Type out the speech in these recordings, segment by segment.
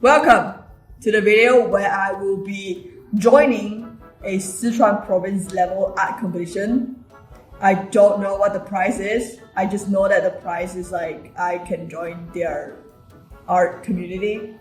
Welcome to the video where I will be joining a Sichuan province level art competition. I don't know what the prize is. I just know that the prize is like I can join their art community.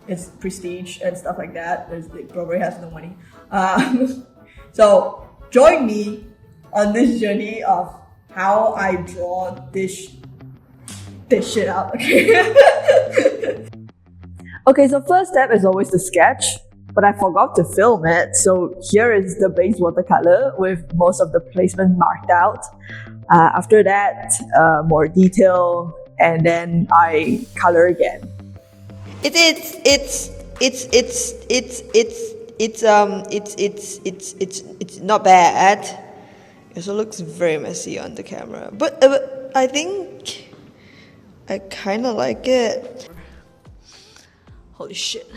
It's prestige and stuff like that. It probably has no money. So join me on this journey of how I draw this shit out. Okay. Okay, so first step is always the sketch, but I forgot to film it. So here is the base watercolor with most of the placement marked out. After that, more detail, and then I color again. It's not bad. It also looks very messy on the camera, but I think I kind of like it. Holy shit!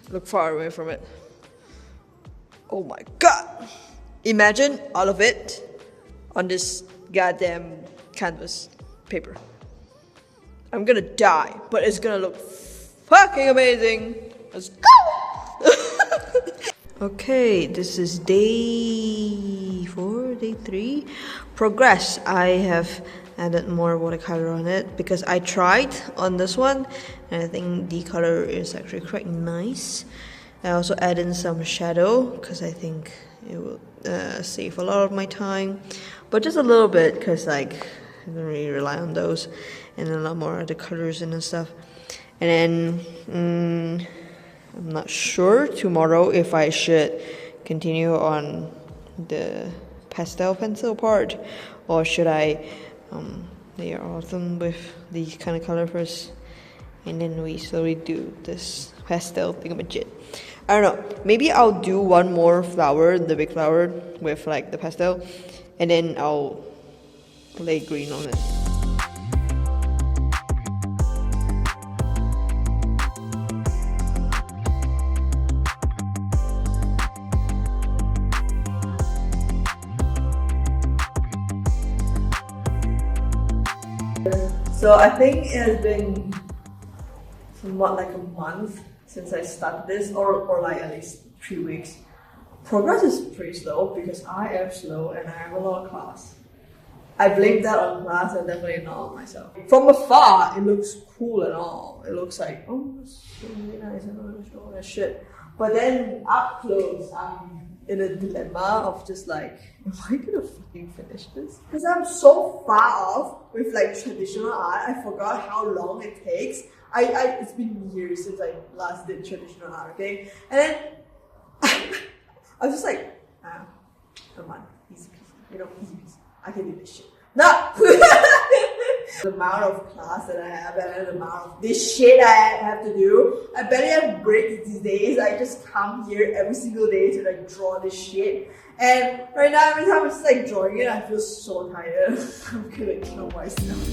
Look far away from it. Oh my god! Imagine all of it on this goddamn canvas paper. I'm gonna die, but it's gonna look fucking amazing. Let's go! Okay, this is day 4, day 3. Progress. I have added more watercolor on it because I tried on this one and I think the color is actually quite nice. I also added some shadow because I think it will save a lot of my time, but just a little bit because like I don't really rely on those, and a lot more of the colors and stuff. And then I'm not sure tomorrow if I should continue on the pastel pencil part or should I layer all of them with these kind of color first and then we slowly do this pastel thingamajig. I don't know, maybe I'll do one more flower, the big flower with like the pastel, and then I'll lay green on it. So I think it has been somewhat like a month since I started this, or like at least 3 weeks. Progress is pretty slow because I am slow and I have a lot of class. I blame that on class and definitely not on myself. From afar, it looks cool and all. It looks like, oh, it's really nice and all that shit. But then up close, I'm in a dilemma of just like, am I gonna fucking finish this? Because I'm so far off with like traditional art, I forgot how long it takes. It's been years since I last did traditional art, okay? And then I was just like, come on, easy peasy, easy peasy. I can do this shit. No! The amount of class that I have and the amount of this shit I have to do. I barely have breaks these days. I just come here every single day to like draw this shit. And right now, every time I'm just like drawing it, I feel so tired. I'm gonna kill myself.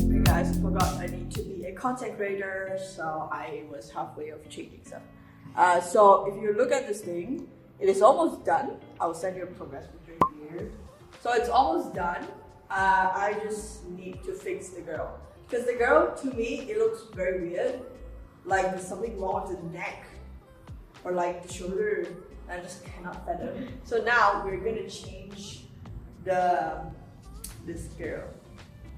Hey guys, I forgot I need to be a content creator, so I was halfway of changing stuff. So if you look at this thing, it is almost done. I'll send you a progress picture here. So it's almost done. I just need to fix the girl. Because the girl, to me, it looks very weird. Like there's something wrong with the neck. Or like the shoulder. I just cannot fathom. So now we're gonna change this girl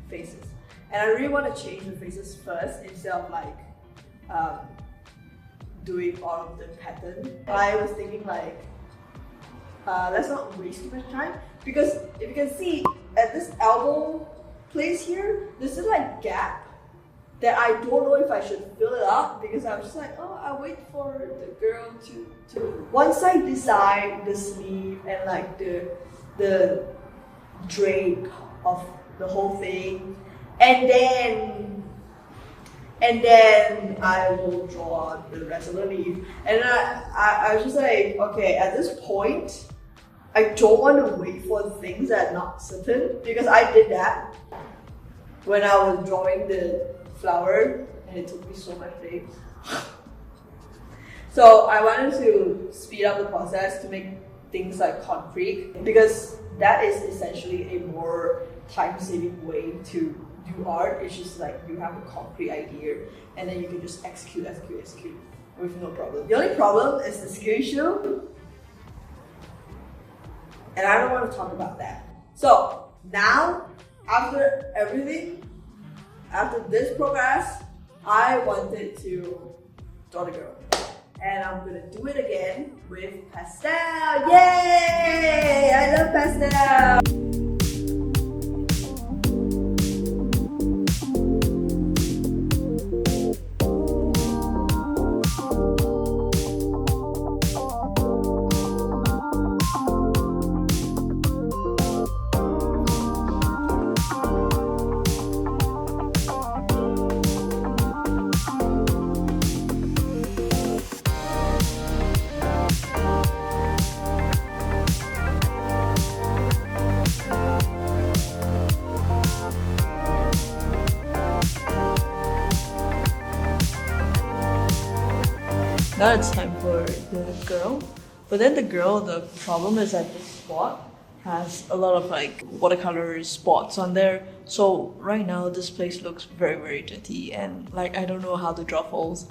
faces. And I really want to change the faces first instead of like doing all of the pattern. I was thinking like, let's not waste too much time, because if you can see at this elbow place here, there's this like gap that I don't know if I should fill it up, because I was just like, oh, I'll wait for the girl to once I decide the sleeve and like the drape of the whole thing, and then I will draw the rest of the leaf. And I was just like, okay, at this point, I don't want to wait for things that are not certain, because I did that when I was drawing the flower and it took me so much days. So I wanted to speed up the process to make things like concrete, because that is essentially a more time-saving way to do art. It's just like you have a concrete idea and then you can just execute with no problem. The only problem is the skill issue, and I don't want to talk about that. So now, after everything, after this progress, I wanted to draw the girl. And I'm gonna do it again with pastel. Yay! I love pastel! Now it's time for the girl. But then the girl, the problem is that this spot has a lot of like watercolor spots on there. So right now this place looks very, very dirty and like I don't know how to draw holes.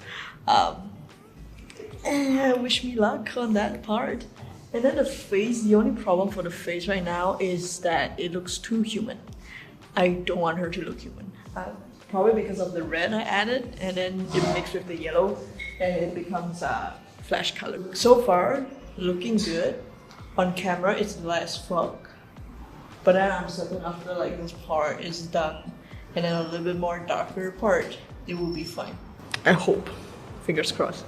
Wish me luck on that part. And then the face, the only problem for the face right now is that it looks too human. I don't want her to look human. Probably because of the red I added and then it mixed with the yellow and it becomes flash color. So far, looking good. On camera, it's less fuck. But then I'm certain after like this part is done and then a little bit more darker part, it will be fine. I hope. Fingers crossed.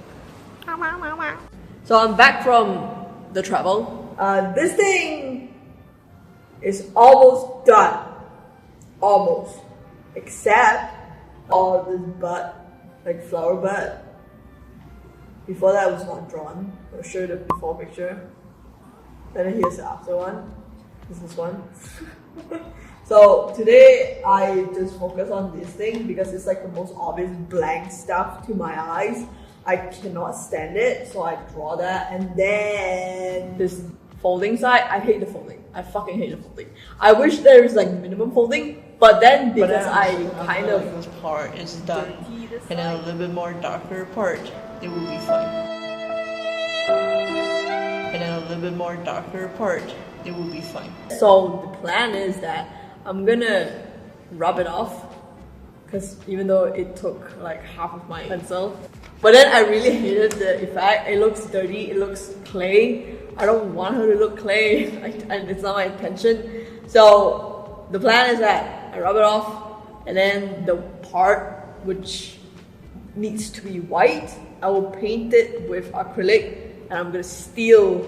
So I'm back from the travel. This thing is almost done. Almost. Except all this bud, like flower bud. Before that was not drawn. I'll show you the before picture. And then here's the after one. This is one. So today I just focus on this thing because it's like the most obvious blank stuff to my eyes. I cannot stand it, so I draw that. And then this folding side, I hate the folding. I fucking hate the folding. I wish there was like minimum folding, but then because I kind of this part is done and then a little bit more darker part, it will be fine. And then a little bit more darker part, it will be fine. So the plan is that I'm gonna rub it off because even though it took like half of my pencil, but then I really hated the effect. It looks dirty, it looks clay. I don't want her to look clay, and it's not my intention. So the plan is that I rub it off, and then the part which needs to be white, I will paint it with acrylic, and I'm gonna steal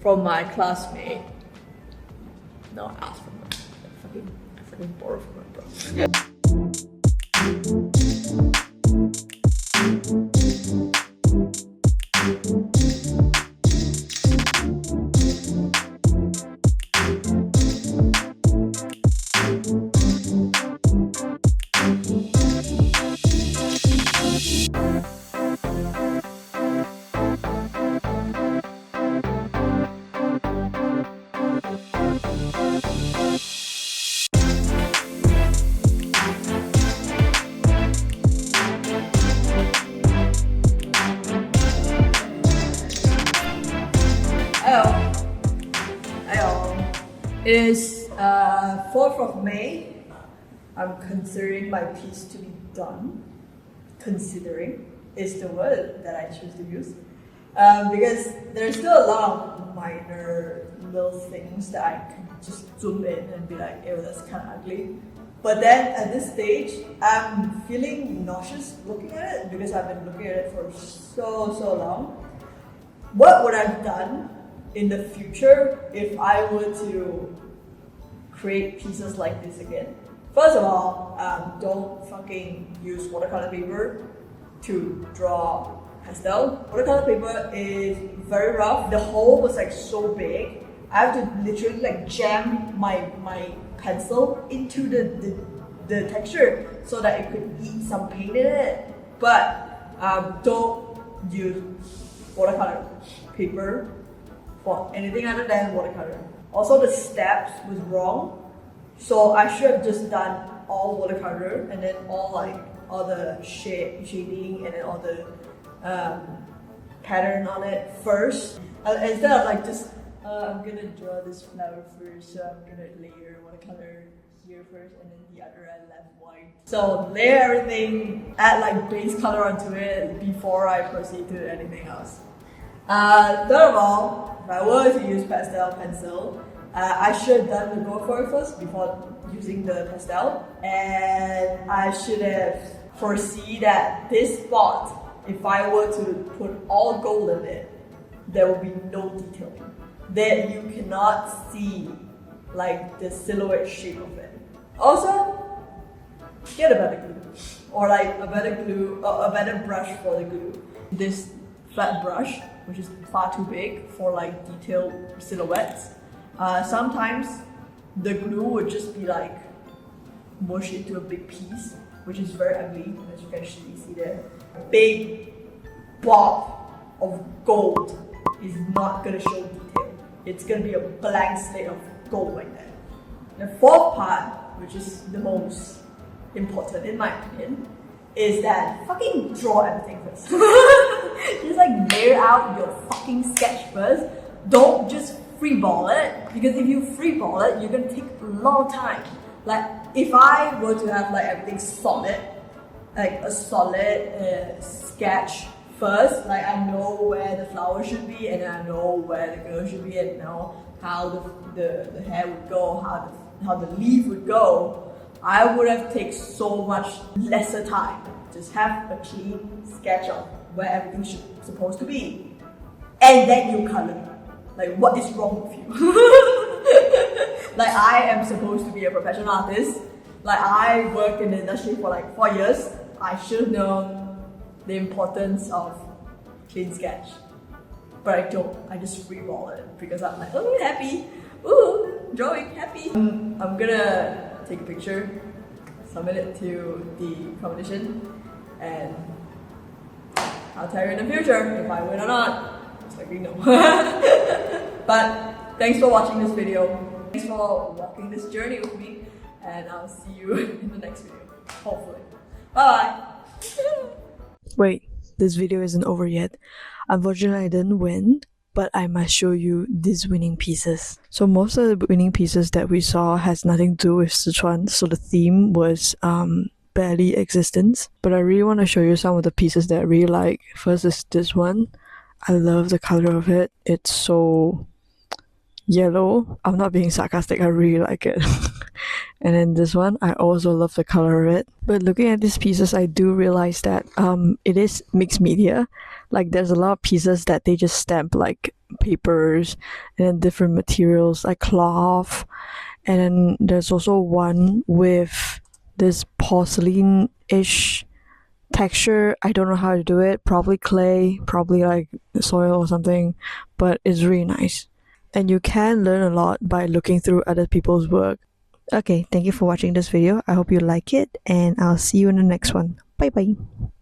from my classmate. No, ask from her. I fucking borrow from her, bro. It is 4th of May. I'm considering my piece to be done. Considering is the word that I choose to use. Because there's still a lot of minor little things that I can just zoom in and be like, ew, that's kind of ugly. But then at this stage, I'm feeling nauseous looking at it because I've been looking at it for so long. What would I have done in the future if I were to create pieces like this again? First of all, don't fucking use watercolor paper to draw pastel. Watercolor paper is very rough. The hole was like so big. I have to literally like jam my pencil into the texture so that it could eat some paint in it. But don't use watercolor paper for anything other than watercolor. Also, the steps was wrong. So I should have just done all watercolor and then all the shading and then all the pattern on it first. Instead of like just I'm gonna draw this flower first, so I'm gonna layer watercolor here first and then the other I left white. So layer everything, add like base color onto it before I proceed to anything else. Third of all, if I were to use pastel pencil, I should have done the gold for it first before using the pastel, and I should have foreseen that this spot, if I were to put all gold in it, there will be no detailing. That you cannot see like the silhouette shape of it. Also, get a better glue or like a better brush for the glue. This flat brush, which is far too big for like detailed silhouettes. Sometimes the glue would just be like mushed into a big piece, which is very ugly, as you can actually see there. A big blob of gold is not gonna show detail. It's gonna be a blank slate of gold like that. The fourth part, which is the most important in my opinion, is that fucking draw everything first. Just like layer out your fucking sketch first. Don't just freeball it, because if you freeball it, you're gonna take a lot of time. Like if I were to have like everything solid, like a solid sketch first, like I know where the flower should be and I know where the girl should be and know how the hair would go, how the leaf would go, I would have taken so much lesser time. Just have a clean sketch of where everything should supposed to be, and then you color. Like what is wrong with you? Like I am supposed to be a professional artist. Like I worked in the industry for like 4 years. I should have known the importance of clean sketch, but I don't. I just freeball it because I'm like, oh, happy, ooh, drawing, happy. I'm gonna take a picture, submit it to the competition, and I'll tell you in the future if I win or not. It's like we know. But thanks for watching this video. Thanks for walking this journey with me, and I'll see you in the next video. Hopefully. Bye. Wait, this video isn't over yet. Unfortunately, I didn't win, but I must show you these winning pieces. So most of the winning pieces that we saw has nothing to do with Sichuan, so the theme was barely existence. But I really want to show you some of the pieces that I really like. First is this one. I love the color of it. It's so yellow. I'm not being sarcastic, I really like it. And then this one, I also love the color of it. But looking at these pieces, I do realize that it is mixed media. Like there's a lot of pieces that they just stamp like papers and then different materials like cloth. And then there's also one with this porcelain-ish texture. I don't know how to do it. Probably clay, probably like soil or something, but it's really nice. And you can learn a lot by looking through other people's work. Okay, thank you for watching this video. I hope you like it, and I'll see you in the next one. Bye bye.